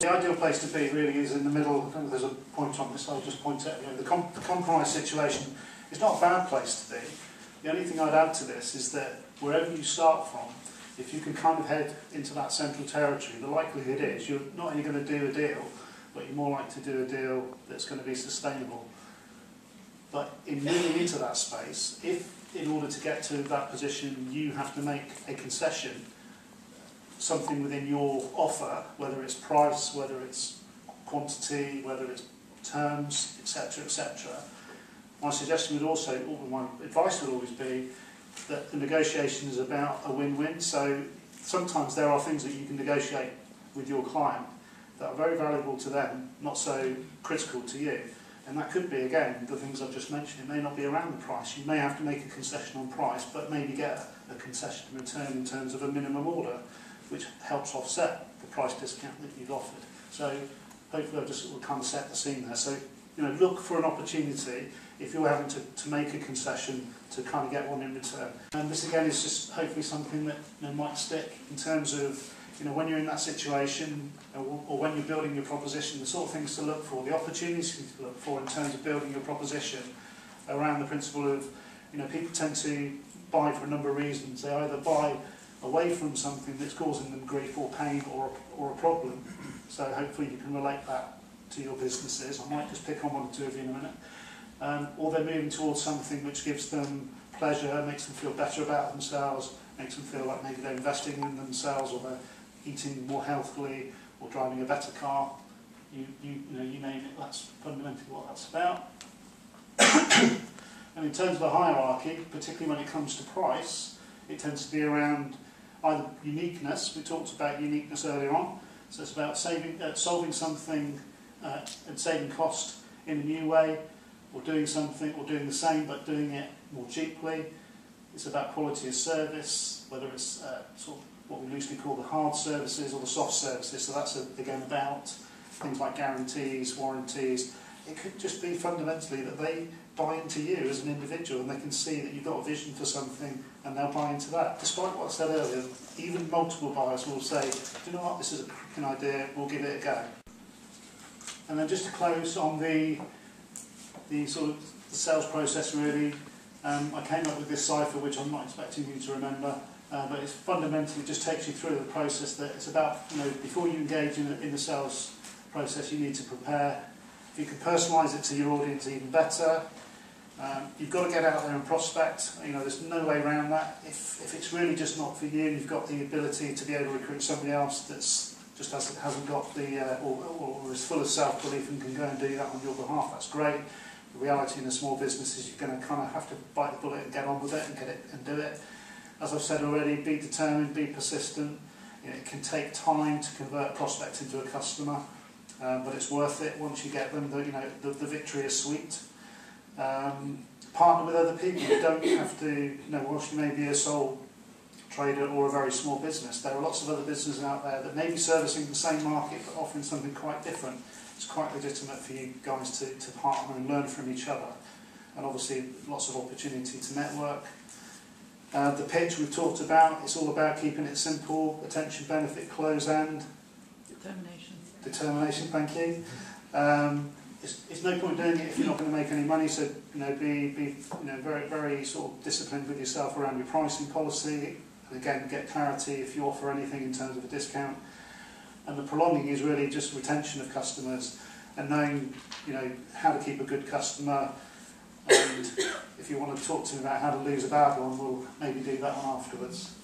The ideal place to be really is in the middle. I think there's a point on this, I'll just point out. The compromise situation is not a bad place to be. The only thing I'd add to this is that wherever you start from, if you can kind of head into that central territory, the likelihood is you're not only going to do a deal, but you're more likely to do a deal that's going to be sustainable. But in moving into that space, if in order to get to that position you have to make a concession, something within your offer, whether it's price, whether it's quantity, whether it's terms, etc., etc., my suggestion would also, or my advice would always be that the negotiation is about a win-win. So sometimes there are things that you can negotiate with your client that are very valuable to them, not so critical to you. And that could be, again, the things I've just mentioned. It may not be around the price. You may have to make a concession on price, but maybe get a concession in return in terms of a minimum order, which helps offset the price discount that you've offered. So hopefully I've just kind of set the scene there. So look for an opportunity if you're having to make a concession to kind of get one in return. And this again is just hopefully something that might stick in terms of when you're in that situation or when you're building your proposition, the sort of things to look for, the opportunities to look for in terms of building your proposition around the principle of, people tend to buy for a number of reasons. They either buy away from something that's causing them grief or pain or a problem. So hopefully you can relate that to your businesses. I might just pick on one or two of you in a minute. Or they're moving towards something which gives them pleasure, makes them feel better about themselves, makes them feel like maybe they're investing in themselves, or they're eating more healthily, or driving a better car. You name it, that's fundamentally what that's about. And in terms of the hierarchy, particularly when it comes to price, it tends to be around either uniqueness. We talked about uniqueness earlier on, so it's about solving something and saving cost in a new way, or doing something, or doing the same but doing it more cheaply. It's about quality of service, whether it's sort of what we loosely call the hard services or the soft services. So that's again about things like guarantees, warranties. It could just be fundamentally that they buy into you as an individual, and they can see that you've got a vision for something, and they'll buy into that. Despite what I said earlier, even multiple buyers will say, do you know what, this is a cracking idea, we'll give it a go. And then just to close on the sort of the sales process really, I came up with this cipher which I'm not expecting you to remember, but it fundamentally just takes you through the process that it's about, before you engage in the sales process you need to prepare. If you can personalise it to your audience even better. You've got to get out there and prospect. There's no way around that. If it's really just not for you, you've got the ability to be able to recruit somebody else that's just hasn't got the or is full of self-belief and can go and do that on your behalf. That's great. The reality in a small business is you're going to kind of have to bite the bullet and get on with it and get it and do it. As I've said already, be determined, be persistent. It can take time to convert a prospect into a customer, but it's worth it once you get them. The victory is sweet. Partner with other people. You don't have to, whilst you may be a sole trader or a very small business, there are lots of other businesses out there that may be servicing the same market but offering something quite different. It's quite legitimate for you guys to partner and learn from each other, and obviously lots of opportunity to network. The pitch we've talked about, it's all about keeping it simple: attention, benefit, close, and determination. Thank you. It's no point doing it if you're not going to make any money. So be very very sort of disciplined with yourself around your pricing policy. And again, get clarity if you offer anything in terms of a discount. And the prolonging is really just retention of customers and knowing how to keep a good customer. And if you want to talk to me about how to lose a bad one, we'll maybe do that one afterwards.